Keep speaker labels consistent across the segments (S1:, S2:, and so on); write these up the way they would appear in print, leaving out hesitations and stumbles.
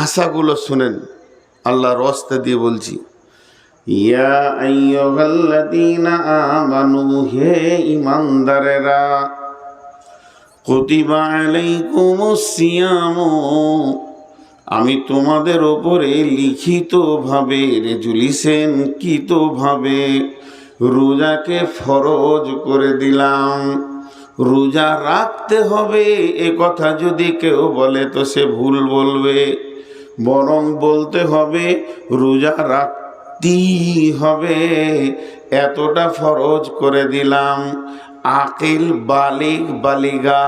S1: ভাষাগুলো শুনেন, আল্লাহর ওয়াস্তে দিয়ে বলছি। ইয়া আইয়ুহাল্লাযীনা আমানু, হে ঈমানদারেরা, কুতিবা আলাইকুমুস সিয়ামু, আমি তোমাদের ওপরে লিখিতভাবে, রেজুলিশনকৃতভাবে রোজাকে ফরজ করে দিলাম। রোজা রাখতে হবে এ কথা যদি কেউ বলে তো সে ভুল বলবে, বরং বলতে হবে রোজা রাখতেই হবে, এতটা ফরজ করে দিলাম। আকিল, বালিগ, বালিগা,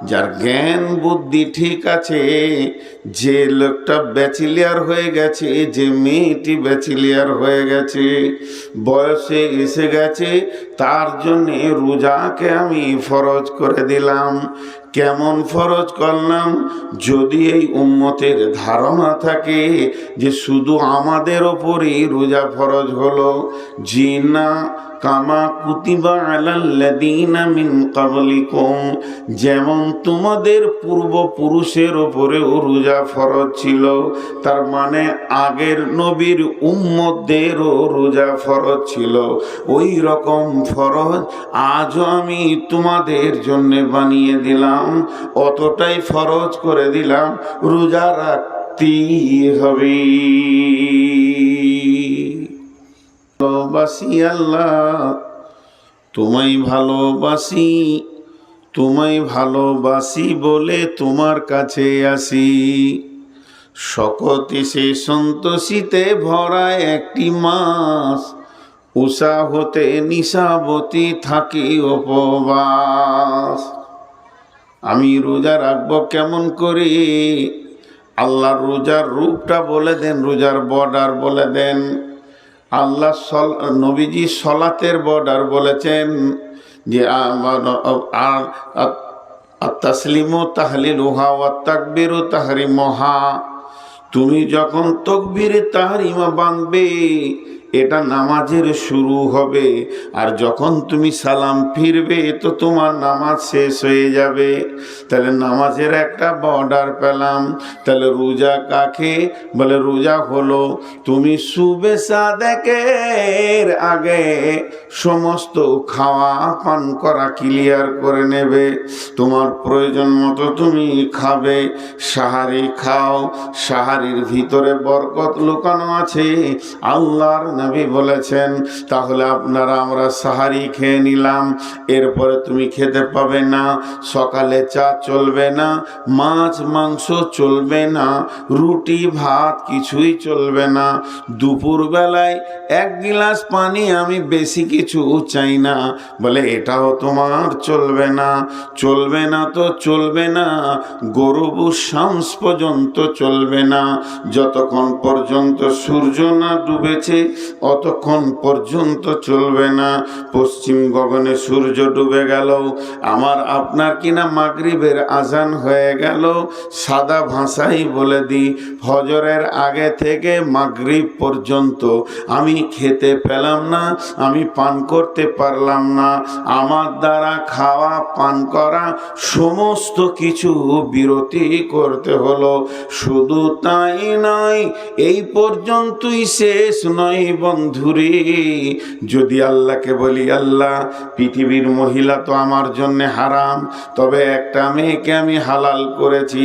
S1: যার জ্ঞান বুদ্ধি ঠিক আছে, যে লোকটা ব্যাচেলিয়ার হয়ে গেছে, যে মেয়েটি ব্যাচেলিয়ার হয়ে গেছে, বয়সে এসে গেছে, তার জন্যে রোজাকে আমি ফরজ করে দিলাম। কেমন ফরজ করলাম? যদি এই উম্মতের ধারণা থাকে যে শুধু আমাদের ওপরেই রোজা ফরজ হলো, জি না, কামা কুতিবা আলাল্লাযীনা মিন ক্বাবলিকুম, যেমন তোমাদের পূর্বপুরুষের ওপরেও রোজা ফরজ ছিল, তার মানে আগের নবীর উম্মতদেরও রোজা ফরজ ছিল, ওই রকম ফরজ আজও আমি তোমাদের জন্য বানিয়ে দিলাম। অতটাই ফরজ করে দিলাম, রোজা রাখতেই হবে। ভালোবাসি আল্লাহ, তোমায় ভালোবাসি, তোমায় ভালোবাসি বলে তোমার কাছে আসি। শকতে সে সন্তোষিতে ভরা একটি মাস, উষা হতে নিশাবতী থাকি উপবাস। আমি রোজা রাখবো কেমন করে? আল্লাহ রোজার রূপটা বলে দেন, রোজার বর্ডার বলে দেন। আল্লাহ নবীজি সলাতের বর্ডার বলেছেন যে তাসলিমু তাহলিলুহা ওয়া তাকবীরু তাহরিমুহা, তুমি যখন তাকবীরে তাহরিমা বাঁধবে এটা নামাজের শুরু হবে, আর যখন তুমি সালাম ফিরবে তো তোমার নামাজ শেষ হয়ে যাবে। তাহলে নামাজের একটা বর্ডার পেলাম। তাহলে রোজা কাকে বলে? রোজা হলো তুমি সুবে সাদেকের আগে সমস্ত খাওয়া পান করা ক্লিয়ার করে নেবে, তোমার প্রয়োজন মতো তুমি খাবে। সাহারি খাও, সাহারির ভিতরে বরকত লুকানো আছে, আল্লাহর নবী বলেছেন। তাহলে আপনারা আমরা সাহারি খেয়ে নিলাম, এরপরে তুমি খেতে পাবে না। সকালে চা চলবে না, মাছ মাংস চলবে না, রুটি ভাত কিছুই চলবে না। দুপুর বেলায় এক গিলাস পানি, আমি বেশি কিছু চাই না, বলে এটাও তোমার চলবে না। চলবে না তো চলবে না, গরুবু শামস পর্যন্ত চলবে না। যতক্ষণ পর্যন্ত সূর্য না ডুবেছে অতক্ষণ পর্যন্ত চলবে না। পশ্চিম গগনে সূর্য ডুবে গেল, আমার আপনার কিনা মাগরিবের আজান হয়ে গেল, সাদা ভাষাই বলে দিই, ফজরের আগে থেকে মাগরিব পর্যন্ত আমি খেতে পেলাম না, আমি পান করতে পারলাম না। আমার দ্বারা খাওয়া পান করা সমস্ত কিছু বিরতি করতে হলো। শুধু তাই নয়, এই পর্যন্তই শেষ নয় বন্ধুরে। যদি আল্লাহকে বলি, আল্লাহ পৃথিবীর মহিলা তো আমার জন্য হারাম, তবে একটা মেয়েকে আমি হালাল করেছি,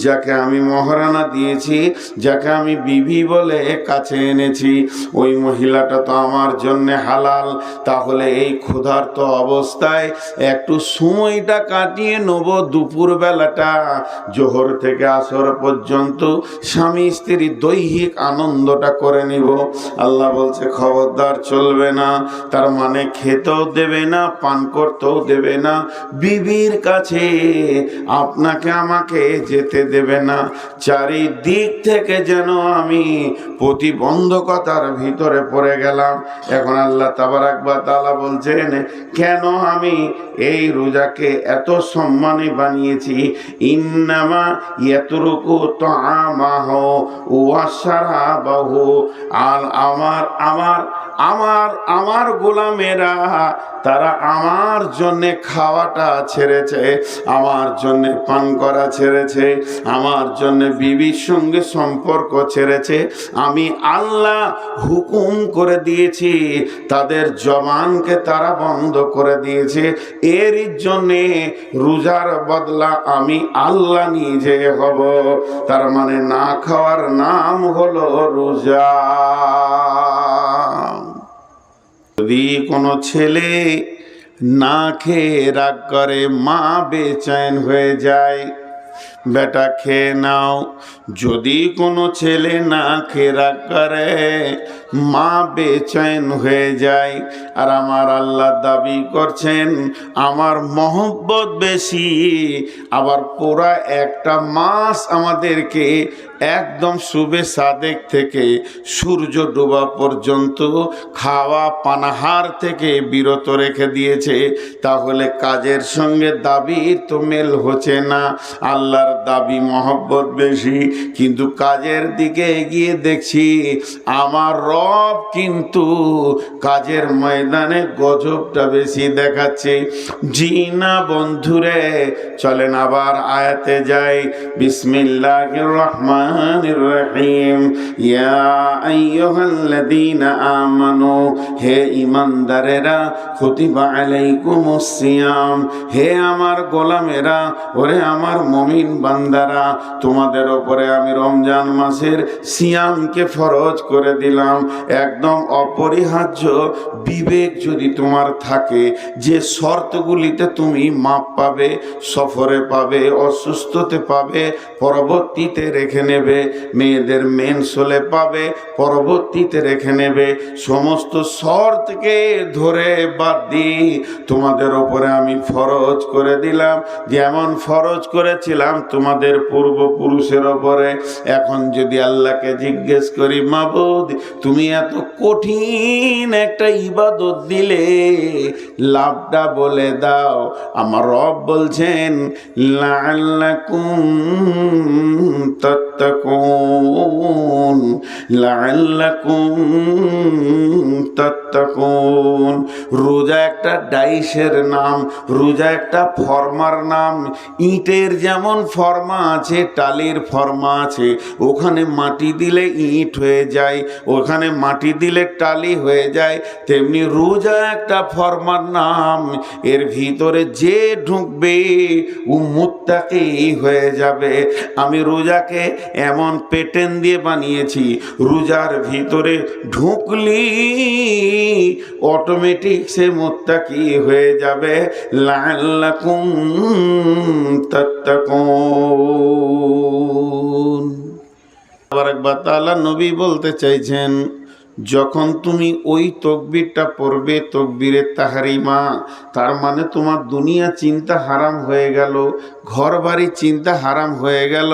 S1: যাকে আমি মহারানা দিয়েছি, যাকে আমি বিবি বলে কাছে এনেছি, ওই মহিলাটা তো আমার জন্য হালাল। তাহলে এই ক্ষুধার্ত অবস্থায় একটু সময়টা কাটিয়ে নেব, দুপুর বেলাটা জোহর থেকে আসর পর্যন্ত স্বামী স্ত্রীর দৈহিক আনন্দটা করে নিব। আল্লাহ বলছে খবরদার, চলবে না। তার মানে খেতেও দেবে না, পান করতেও দেবে না, বিবির কাছে আপনাকে আমাকে যেতে দেবে না। চারিদিক থেকে যেন আমি প্রতিবন্ধকতার ভিতরে পড়ে গেলাম। এখন আল্লাহ তাবারাক ওয়া তাআলা বলছেন, কেন আমি এই রোজাকে এত সম্মানী বানিয়েছি? ইন্নামা ইয়াতরুকু তাআমাহু ওয়া শারাবাহু, আর আমার গোলামেরা তারা আমার জন্যে খাওয়াটা ছেড়েছে, আমার জন্যে পান করা ছেড়েছে, আমার জন্যে বিবির সঙ্গে সম্পর্ক ছেড়েছে। আমি আল্লাহ হুকুম করে দিয়েছি, তাদের জবানকে তারা বন্ধ করে দিয়েছে। এরই জন্যে রোজার বদলা আমি আল্লাহ নিজে হব। তার মানে না খাওয়ার নাম হলো রোজা। যদি কোনো ছেলে না খেয়ে রাগ করে, মা বেচैन হয়ে যায়, বেটা খেয়ে নাও। যদি কোনো ছেলে না খেয়ে রাগ করে, মা বেচैन হয়ে যায়। আর আমার আল্লাহ দাবি করছেন আমার মহব্বত বেশি, আবার পুরা একটা মাস আমাদেরকে একদম শুবে সাদেক থেকে সূর্য ডোবা পর্যন্ত খাওয়া পানাহার থেকে বিরত রেখে দিয়েছে। তাহলে কাজের সঙ্গে দাবির তো মেল হচ্ছে না। আল্লাহর দাবি মহব্বত বেশি, কিন্তু কাজের দিকে এগিয়ে দেখছি আমার রব কিন্তু কাজের ময়দানে গজবটা বেশি দেখাচ্ছে। জি না বন্ধুরে, চলেন আবার আয়াতে যাই। বিসমিল্লাহির রহমানির রহিম। ইয়া আইয়ুহাল্লাযীনা আমানু, হে ঈমানদারেরা, কুতিবা আলাইকুমুস সিয়াম, হে আমার গোলামেরা, ওরে আমার মুমিন বান্দারা, তোমাদের উপরে আমি রমজান মাসের সিয়ামকে ফরজ করে দিলাম। একদম অপরিহার্য বিবেক যদি তোমার থাকে, যে শর্তগুলিতে তুমি মাপ পাবে, সফরে পাবে, অসুস্থতে পাবে, পরবর্তীতে রেখে নেবে, মেয়েদের মেন্স হলে পাবে, পরবর্তীতে রেখে নেবে, সমস্ত শর্তকে ধরে বাদ দিয়ে তোমাদের ওপরে আমি ফরজ করে দিলাম। যেমন ফরজ করেছিলাম তোমাদের পূর্বপুরুষের ওপরে। এখন যদি আল্লাহকে জিজ্ঞেস করি, মাবুদ তুমি এত কঠিন একটা ইবাদত দিলে, লাভটা বলে দাও। আমার রব বলছেন লাআল্লাকুম তাত্তাকুন, লাআল্লাকুম তাত্তাকুন। রোজা একটা ডাইসের নাম, রোজা একটা ফর্মার নাম। ইটের যেমন ফর্মা আছে, টালির ফর্মা আছে, ওখানে মাটি দিলে ইট হয়ে যায়, ওখানে মাটি দিলে টালি হয়ে যায়, তেমনি রোজা একটা ফর্মার নাম। এর ভিতরে যে ঢুকবে ও মুত্তাকি হয়ে যাবে। আমি রোজাকে এমন প্যাটার্ন দিয়ে বানিয়েছি, রোজার ভিতরে ঢুকলি অটোমেটিক সে মুত্তাকি হয়ে যাবে। লাআল্লাকুম তাত্তাকুন। আবার একবার তাআলা নবী বলতে চাইছেন, যখন তুমি ওই তকবীরটা পড়বে, তকবীরে তাহরিমা, তার মানে তোমার দুনিয়া চিন্তা হারাম হয়ে গেল, ঘর বাড়ি চিন্তা হারাম হয়ে গেল,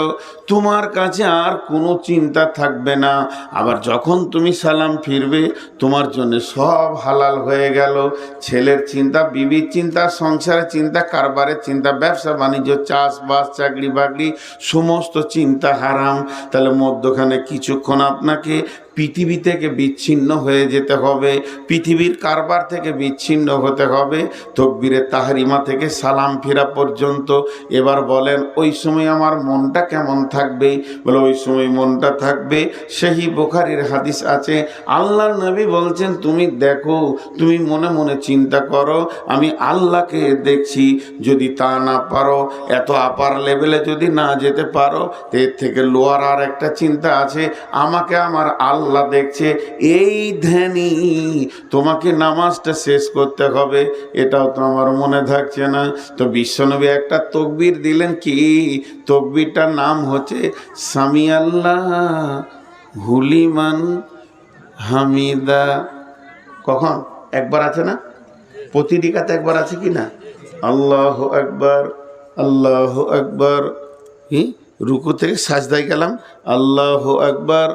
S1: তোমার কাছে আর কোনো চিন্তা থাকবে না। আবার যখন তুমি সালাম ফিরবে, তোমার জন্য সব হালাল হয়ে গেল। ছেলের চিন্তা, বিবির চিন্তা, সংসারের চিন্তা, কারবারের চিন্তা, ব্যবসা বাণিজ্য, চাষবাস, চাকরি বাকরি, সমস্ত চিন্তা হারাম। তাহলে মধ্যখানে কিছুক্ষণ আপনাকে পৃথিবী থেকে বিচ্ছিন্ন হয়ে যেতে হবে, পৃথিবীর কারবার থেকে বিচ্ছিন্ন হতে হবে, তকবীরে তাহরিমা থেকে সালাম ফেরা পর্যন্ত। এবার বলেন ওই সময় আমার মনটা কেমন থাকবে? বলে ওই সময় মনটা থাকবে, সহিহ বুখারীর হাদিস আছে, আল্লাহর নবী বলছেন তুমি দেখো, তুমি মনে মনে চিন্তা করো আমি আল্লাহকে দেখছি। যদি তা না পারো, এত আপার লেভেলে যদি না যেতে পারো, এর থেকে লোয়ার আর একটা চিন্তা আছে, আমাকে আমার আল্লাহ দেখছে। এই ধ্যানই তোমাকে নামাজটা শেষ করতে হবে। এটাও তো আমার মনে থাকছে না। তো বিশ্বনবী একটা তকবীর দিলেন, কি তকবীরটার নাম হচ্ছে সামি আল্লাহ হুলিমান হামিদা। কখন? একবার আছে না? প্রতি রিকাতে একবার আছে কি না? আল্লাহু আকবার, আল্লাহু আকবার। রুকু থেকে সাজদায় গেলাম, আল্লাহু আকবার,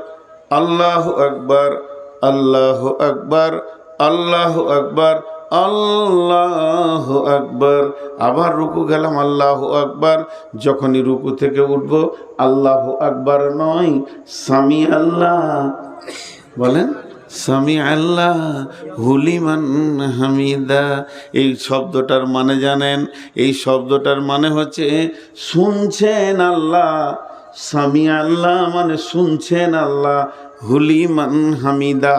S1: আল্লাহু আকবার, আল্লাহু আকবার, আল্লাহু আকবার, আল্লাহু আকবার। আবার রুকু গেলাম, আল্লাহু আকবার। যখনই রুকু থেকে উঠব, আল্লাহু আকবার নয়, সামি আল্লাহ বলেন, সামি আল্লাহ হুলিমান হামিদা। এই শব্দটার মানে জানেন? এই শব্দটার মানে হচ্ছে শুনছেন আল্লাহ। সামি আল্লাহ মানে শুনছেন আল্লাহ, হুলিমান হামিদা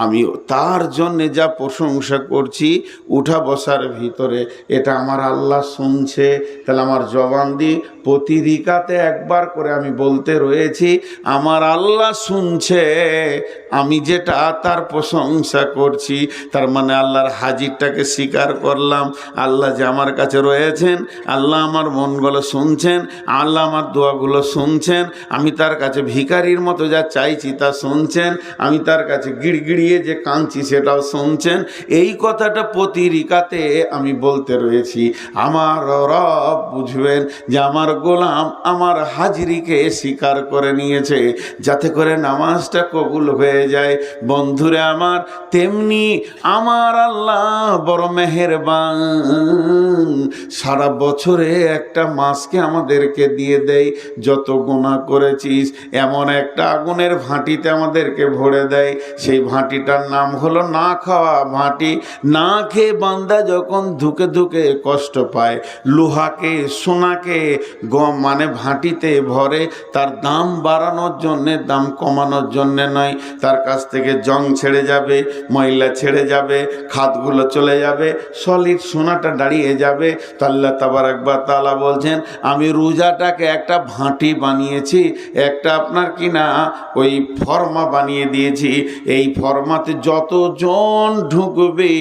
S1: আমি তার জন্যে যা প্রশংসা করছি উঠা বসার ভিতরে, এটা আমার আল্লাহ শুনছে। তাহলে আমার জবান দিয়ে প্রতি রিকাতে একবার করে আমি বলতে রয়েছি আমার আল্লাহ শুনছে আমি যেটা তার প্রশংসা করছি। তার মানে আল্লাহর হাজিরটাকে স্বীকার করলাম, আল্লাহ যে আমার কাছে রয়েছেন, আল্লাহ আমার মনগুলো শুনছেন, আল্লাহ আমার দোয়াগুলো শুনছেন, আমি তার কাছে ভিখারির মতো যা চাইছি তা শুনছেন, আমি তার কাছে গিড়গিড়িয়ে যে কাঁদছি সেটাও শুনছেন। এই কথাটা প্রতি রিকাতে আমি বলতে রয়েছি। আমার রব বুঝবেন যে আমার গোলাম আমার হাজিরিকে স্বীকার করে নিয়েছে, যাতে করে নামাজটা কবুল হয়ে যায়। বন্ধুরে আমার, তেমনি আমার আল্লাহ বড় মেহেরবান, সারা বছরে একটা মাসকে আমাদেরকে দিয়ে দেয়। যত গুনাহ করেছিস এমন একটা আগুনের ভাঁটিতে আমাদেরকে ভরে দেয়। সেই ভাঁটিটার নাম হলো না খাওয়া ভাঁটি। না খেয়ে বান্দা যখন ধুকে ধুকে কষ্ট পায়, লোহাকে সোনাকে মানে ভাঁটিতে ভরে, তার দাম বাড়ানোর জন্যে, দাম কমানোর জন্যে নয়। তার কাছ থেকে জং ছেড়ে যাবে, ময়লা ছেড়ে যাবে, খাতগুলো চলে যাবে, সলিড সোনাটা দাঁড়িয়ে যাবে। তো আল্লাহ তাবারাক ওয়া তাআলা বলছেন আমি রোজাটাকে একটা ভাঁটি বানিয়েছি, একটা আপনার কিনা ওই ফর্মা বানিয়ে দিয়েছি। এই ফর্মাতে যতজন ঢুকবে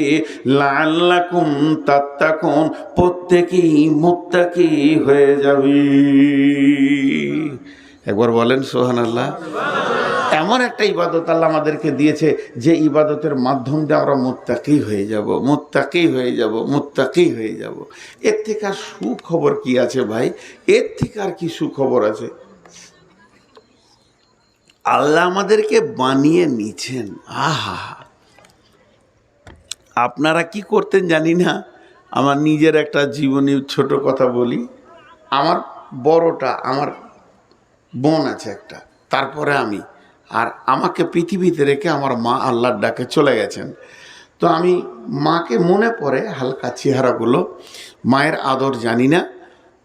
S1: লাআল্লাকুম তাত্তাকুন, প্রত্যেকেই মুত্তাকি হয়ে যাবে। একবার বলেন সুবহানাল্লাহ। এমন একটা ইবাদত আল্লাহ আমাদেরকে দিয়েছে যে ইবাদতের মাধ্যম দিয়ে আমরা মুত্তাকি হয়ে যাব, মুত্তাকি হয়ে যাব, মুত্তাকি হয়ে যাব। এর থেকে আর সুখবর কি আছে ভাই? এর থেকে আর কি সুখবর আছে? আল্লাহ আমাদেরকে বানিয়ে নিছেন। আহা, আপনারা কি করতেন জানি না। আমার নিজের একটা জীবনী ছোট কথা বলি। আমার বড়টা, আমার বোন আছে একটা, তারপরে আমি, আর আমাকে পৃথিবীতে রেখে আমার মা আল্লাহর ডাকে চলে গেছেন। তো আমি মাকে মনে পড়ে হালকা চেহারাগুলো, মায়ের আদর জানি না।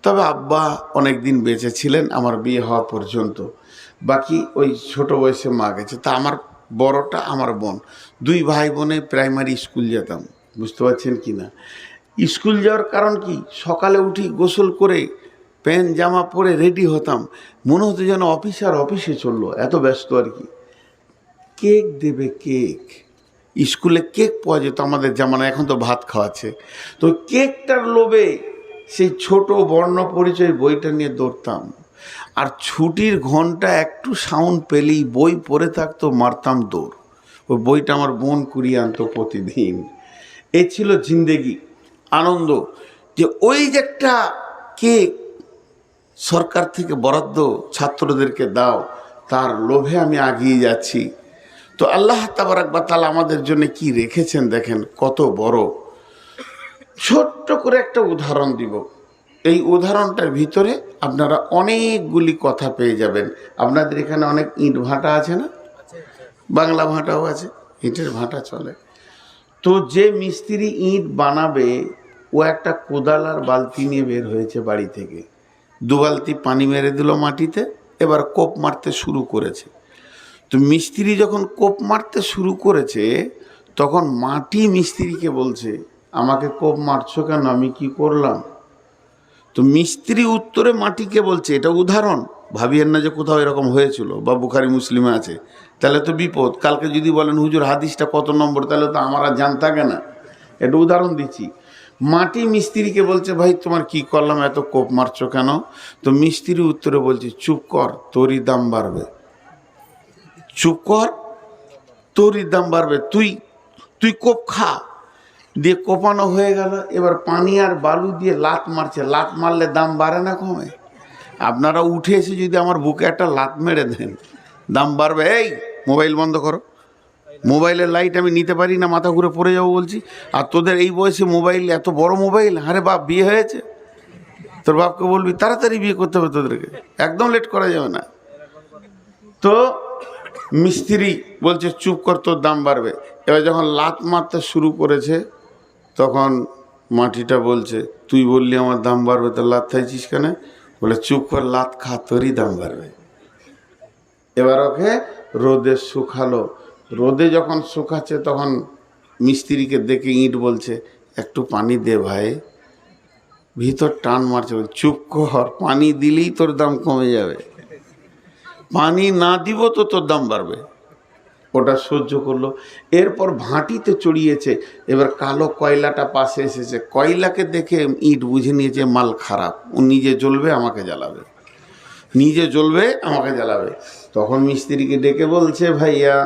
S1: তবে আব্বা অনেক দিন বেঁচে ছিলেন আমার বিয়ে হওয়া পর্যন্ত, বাকি ওই ছোট বয়সে মা গেছে। তা আমার বড়টা আমার বোন, দুই ভাই বোনে প্রাইমারি স্কুল যেতাম, বুঝতে পারছেন কি না? স্কুল যাওয়ার কারণ কি, সকালে উঠি গোসল করে প্যান্ট জামা পরে রেডি হতাম, মনে হতো যেন অফিসে চললো, এত ব্যস্ত আর কি। কেক দেবে, কেক, স্কুলে কেক পাওয়া যেত আমাদের জামানায়, এখন তো ভাত খাওয়াচ্ছে। তো কেকটার লোভে সেই ছোট বর্ণ পরিচয় বইটা নিয়ে দৌড়তাম। আর ছুটির ঘন্টা একটু সাউন্ড পেলেই বই পড়ে থাকতো, মারতাম দৌড়। ওই বইটা আমার বোন কুড়িয়ে আনতো প্রতিদিন। এই ছিল জিন্দেগি, আনন্দ। যে ওই যে একটা কেক সরকার থেকে বরাদ্দ ছাত্রদেরকে দাও, তার লোভে আমি এগিয়ে যাচ্ছি। তো আল্লাহ তাবারাক ওয়া তাআলা আমাদের জন্য কি রেখেছেন দেখেন, কত বড়। ছোট্ট করে একটা উদাহরণ দিব। এই উদাহরণটার ভিতরে আপনারা অনেকগুলি কথা পেয়ে যাবেন। আপনাদের এখানে অনেক ইট ভাটা আছে না? বাংলা ভাটাও আছে, ইটের ভাটা চলে। তো যে মিস্ত্রি ইট বানাবে, ও একটা কোদাল আর বালতি নিয়ে বের হয়েছে বাড়ি থেকে। 2 বালতি পানি মেরে দিল মাটিতে, এবার কোপ মারতে শুরু করেছে। তো মিস্ত্রি যখন কোপ মারতে শুরু করেছে, তখন মাটি মিস্ত্রিকে বলছে আমাকে কোপ মারছো কেন, আমি কি করলাম? তো মিস্ত্রি উত্তরে মাটিকে বলছে, এটা উদাহরণ, ভাবিয়েন না যে কোথাও এরকম হয়েছিল বা বুখারী মুসলিমে আছে, তাহলে তো বিপদ। কালকে যদি বলেন হুজুর হাদিসটা কত নম্বর, তাহলে তো আমার আর জান থাকে না। এটা উদাহরণ দিচ্ছি। মাটি মিস্ত্রিকে বলছে ভাই তোমার কি করলাম, এত কোপ মারছো কেন? তো মিস্ত্রি উত্তরে বলছে চুপ কর, তোরই দাম বাড়বে। চুপ কর, তোরই দাম বাড়বে, তুই কোপ খা। দিয়ে কোপানো হয়ে গেল। এবার পানি আর বালু দিয়ে লাত মারছে। লাত মারলে দাম বাড়ে না কমে? আপনারা উঠে এসে যদি আমার বুকে একটা লাত মেরে দেন, দাম বাড়বে। এই মোবাইল বন্ধ করো, মোবাইলের লাইট আমি নিতে পারি না, মাথা ঘুরে পড়ে যাবো বলছি। আর তোদের এই বয়সে মোবাইল, এত বড় মোবাইল। আরে বাপ, বিয়ে হয়েছে? তোর বাপকে বলবি তাড়াতাড়ি বিয়ে করতে হবে তোদেরকে, একদম লেট করা যাবে না। তো মিস্ত্রি বলছে চুপ কর, তোর দাম বাড়বে। এবার যখন লাত মারতে শুরু করেছে তখন মাটিটা বলছে, তুই বললি আমার দাম বাড়বে, তো লাত খাইছিস কেন? বলে চুপ কর, লাত খা, তোরই দাম বাড়বে। এবার ওকে রোদে শুকালো। রোদে যখন শুকাচ্ছে তখন মিস্ত্রিকে দেখে ইট বলছে, একটু পানি দে ভাই, ভিতর টান মারছে। চুপ কর, পানি দিলেই তোর দাম কমে যাবে, পানি না দিব তো তোর দাম বাড়বে। ওটা সহ্য করলো। এরপর ভাঁটিতে চড়িয়েছে। এবার কালো কয়লাটা পাশে এসেছে, কয়লাকে দেখে ইট বুঝে নিয়েছে মাল খারাপ, ও নিজে জ্বলবে আমাকে জ্বালাবে, নিজে জ্বলবে আমাকে জ্বালাবে। তখন মিস্ত্রিকে ডেকে বলছে, ভাইয়া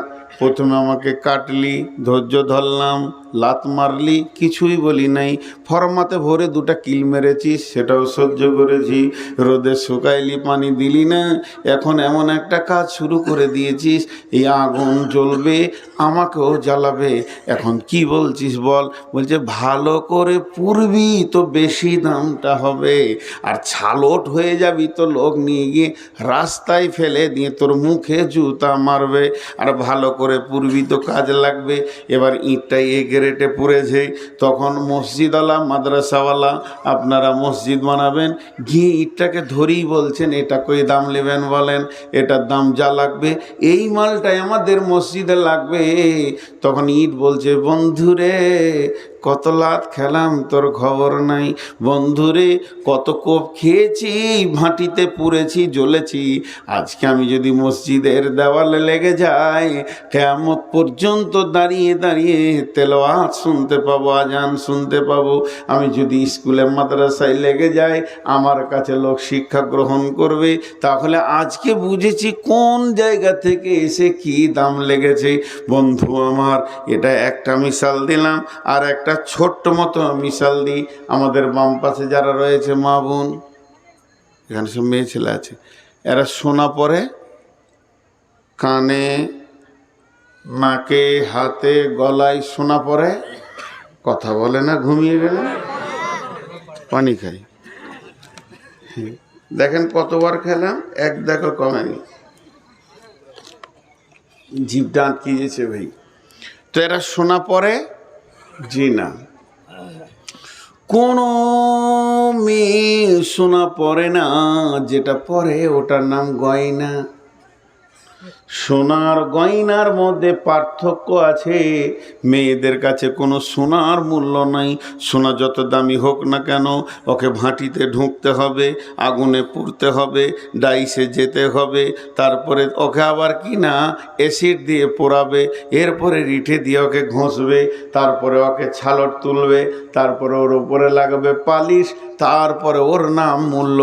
S1: প্রথমে আমাকে কাটলি, ধৈর্য ধরলাম, লাত মারলি, কিছুই বলি নাই, ফরমাতে ভরে দুটা কিল মেরেছিস, সেটাও সহ্য করেছি, রোদে শুকাইলি, পানি দিলি না, এখন এমন একটা কাজ শুরু করে দিয়েছিস, এই আগুন জ্বলবে আমাকেও জ্বালাবে, এখন কি বলছিস বল? বলছে ভালো করে পুরবি তো বেশি দামটা হবে, আর ছালট হয়ে যাবি তো লোক নিয়ে গিয়ে রাস্তায় ফেলে দিয়ে তোর মুখে জুতা মারবে, আর ভালো করে পুরবি তো কাজ লাগবে। এবার ইটটা এ গ্রেটে পুড়েছে। তখন মসজিদওয়ালা, মাদ্রাসাওয়ালা, আপনারা মসজিদ বানাবেন, গিয়ে ইটটাকে ধরেই বলছেন, এটা কই দাম নেবেন বলেন, এটার দাম যা লাগবে এই মালটাই আমাদের মসজিদে লাগবে। তখন ইট বলছে, বন্ধুরে কত লাত খেলাম তোর খবর নাই, বন্ধুরে কত কোপ খেয়েছি, ভাটিতে পুড়েছি, জ্বলেছি, আজকে আমি যদি মসজিদের দেওয়ালে লেগে যাই, কিয়ামত পর্যন্ত দাঁড়িয়ে দাঁড়িয়ে তেলাওয়াত শুনতে পাবো, আজান শুনতে পাবো। আমি যদি স্কুলে মাদ্রাসায় লেগে যাই, আমার কাছে লোক শিক্ষা গ্রহণ করবে। তাহলে আজকে বুঝেছি কোন জায়গা থেকে এসে কি দাম লেগেছে। বন্ধু আমার, এটা একটা মিসাল দিলাম, আর একটা ছোট্ট মতো মিসাল দিই। আমাদের বাম পাশে যারা রয়েছে মা বোন, এখানে সব মেয়ে ছেলে আছে, এরা সোনা পরে কানে, নাকে, হাতে, গলায় সোনা পরে, কথা বলে না, ঘুমিয়ে গেলে পানি খাই। দেখেন কতবার খেলাম, এক দেখো কমেনি, জিভটা আটকে গেছে ভাই। তো এরা সোনা পরে, জি না, কোনো মেয়ে সোনা পরে না, যেটা পরে ওটার নাম গয়না। সোনার গয়নার মধ্যে পার্থক্য আছে। মেয়েদের কাছে কোনো সোনার মূল্য নাই। সোনা যত দামি হোক না কেন, ওকে ভাটিতে ঢুকতে হবে, আগুনে পুড়তে হবে, ডাইসে যেতে হবে, তারপরে ওকে আবার কি না অ্যাসিড দিয়ে পোড়াবে, এরপরে রিঠে দিয়ে ওকে ঘষবে, তারপরে ওকে ছালট তুলবে, তারপরে ওর উপরে লাগবে পালিশ, তারপরে ওর নাম মূল্য।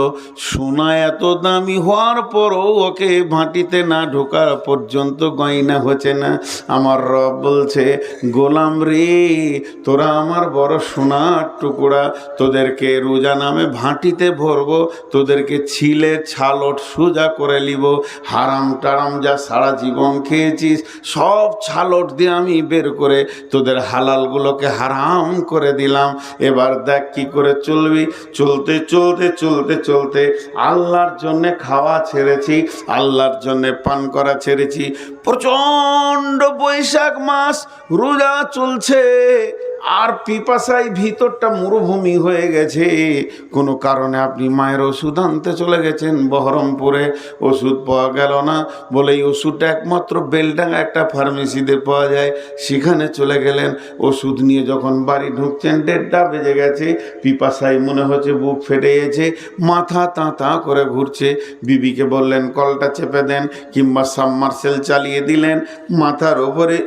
S1: সোনা এত দামি হওয়ার পরও ওকে ভাটিতে না ঢোকার পর্যন্ত গয়না হচ্ছে না। আমার রব বলছে, গোলাম রে, তোরা আমার বড় সোনার টুকরা, তোদেরকে রোজা নামে ভাটিতে ভরবো, তোদেরকে ছিলে ছালট সোজা করে নিব। হারাম টারাম যা সারা জীবন খেয়েছিস, সব ছালট দিয়ে আমি বের করে তোদের হালালগুলোকে হারাম করে দিলাম। এবার দেখ কি করে চলবি। চলতে চলতে চলতে চলতে আল্লাহর জন্যে খাওয়া ছেড়েছি, আল্লাহর জন্যে পান করা ছেড়েছি। প্রচণ্ড বৈশাখ মাস, রোজা চলছে, আর পিপাসায় ভিতরটা মরুভূমি হয়ে গেছে। কোনো কারণে আপনি মায়ের ওষুধ আনতে চলে গেছেন বহরমপুরে, ওষুধ পাওয়া গেল না বলে এই ওষুধটা একমাত্র বেলডাঙ্গা একটা ফার্মেসিতে পাওয়া যায়, সেখানে চলে গেলেন। ওষুধ নিয়ে যখন বাড়ি ঢুকছেন 1:30 বেজে গেছে। পিপাসায় মনে হচ্ছে বুক ফেটে গেছে, মাথা তাঁ করে ঘুরছে। বিবিকে বললেন কলটা চেপে দেন, কিংবা সাবমার্সেল চালিয়ে দিলেন। মাথার ওপরে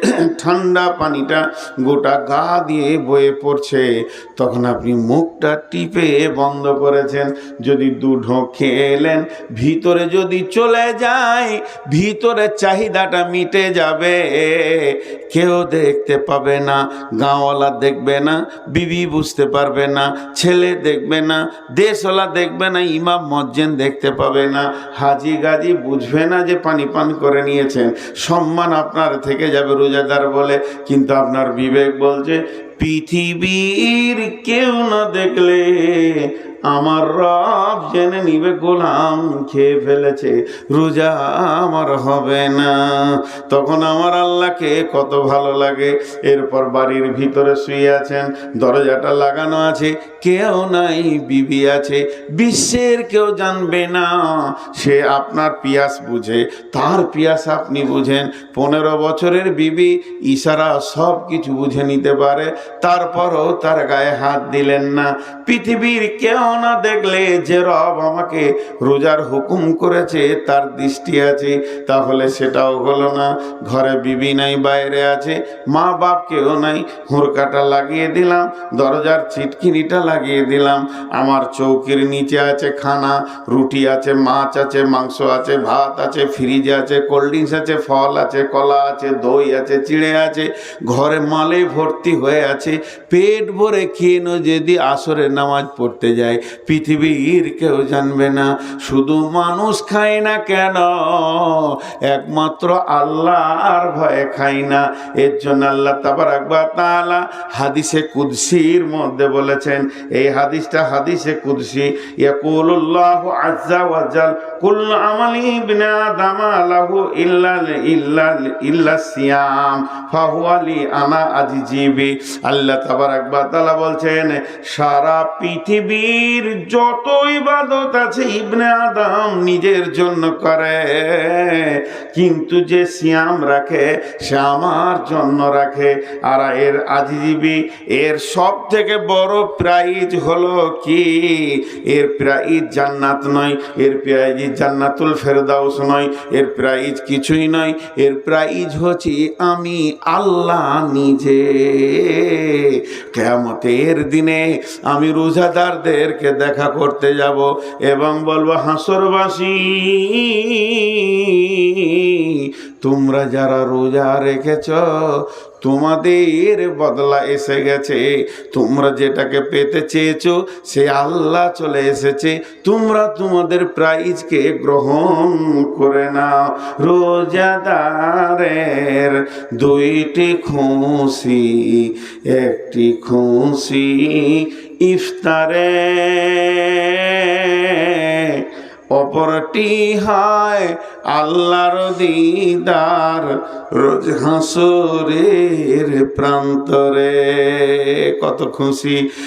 S1: ঠান্ডা পানিটা গোটা গা দিয়ে বয়ে পড়ছে। তখন আপনি মুখটা টিপে বন্ধ করেছেন। যদি 2 ঢোক খেয়ে এলেন, ভিতরে যদি চলে যায়, ভিতরে চাহিদাটা মিটে যাবে, কেউ দেখতে পাবে না, গাঁওয়ালা দেখবে না, বিবি বুঝতে পারবে না, ছেলে দেখবে না, দেশওয়ালা দেখবে না, ইমাম মজ্জেন দেখতে পাবে না, হাজি গাজি বুঝবে না যে পানি পান করে নিয়েছেন। সম্মান আপনার থেকে যাবে রোজাদার বলে। কিন্তু আপনার বিবেক বলছে, পৃথিবীর কেউ না দেখলে আমার রব জেনে নিবে গোলাম খেয়ে ফেলেছে, রোজা আমার হবে না। তখন আমার আল্লাহকে কত ভালো লাগে। এরপর বাড়ির ভিতরে শুয়ে আছেন, দরজাটা লাগানো আছে, কেউ নাই, বিবি আছে, বিশ্বের কেউ জানবে না। সে আপনার পিয়াস বুঝে, তার পিয়াস আপনি বুঝেন। 15 বছরের বিবি ইশারা সব কিছু বুঝে নিতে পারে, তারপরও তার গায়ে হাত দিলেন না। পৃথিবীর কেউ না দেখলে যে রব আমাকে রোজার হুকুম করেছে তার দৃষ্টি আছে, তাহলে সেটাও হলো না। ঘরে বিবি নাই, বাইরে আছে, মা বাপ কেউ নাই, হুড়কাটা লাগিয়ে দিলাম, দরজার ছিটকিনিটা লাগিয়ে দিলাম। আমার চৌকির নিচে আছে খানা, রুটি আছে, মাছ আছে, মাংস আছে, ভাত আছে, ফ্রিজ আছে, কোল্ড ড্রিঙ্কস আছে, ফল আছে, কলা আছে, দই আছে, চিড়ে আছে, ঘরে মালে ভর্তি হয়ে আছে। পেট ভরে খেয়ে যদি আসরের নামাজ পড়তে যায়, পৃথিবীর কেউ জানবে না। শুধু মানুষ খায় না কেন, একমাত্র আল্লাহর ভয়ে খায় না। এর জন্য আল্লাহ তাবারাক ওয়া তাআলা হাদিসে কুদসির মধ্যে বলেছেন, এই হাদিসটা হাদিসে কুদসি, ইয়াকুলুল্লাহু আযজা ওয়া জাল কুল্লু আমালি ইবনে আদম লাহু ইল্লা সিয়াম ফাহুয়া লি আনা আজিজিবি। আল্লাহ তাবারাক ওয়া তাআলা বলছেন, সারা পৃথিবীর যত ইবাদত আছে ইবনে আদম নিজের জন্য করে, কিন্তু যে সিয়াম রাখে সে আমার জন্য রাখে। আর এর আজিজিবি, এর সব থেকে বড় প্রাইজ হলো কি? এর প্রাইজ জান্নাত নয়, এর প্রাইজ জান্নাতুল ফেরদাউস নয়, এর প্রাইজ কিছুই নয়। এর প্রাইজ হচ্ছে আমি আল্লাহ নিজে। কিয়ামতের দিনে আমি রোজাদারদেরকে দেখা করতে যাব এবং বলবো, হাসরবাসী, তোমরা যারা রোজা রেখেছ তোমাদের বদলা এসে গেছে। তোমরা যেটাকে পেতে চেয়েছো সে আল্লাহ চলে এসেছে, তোমরা তোমাদের প্রাইজকে গ্রহণ করে নাও। রোজাদারের দুইটি খুশি, একটি খুশি ইফতারে, অপরটি হয় আল্লাহর দিদার রোজ হাসরের প্রান্তরে। কত খুশি!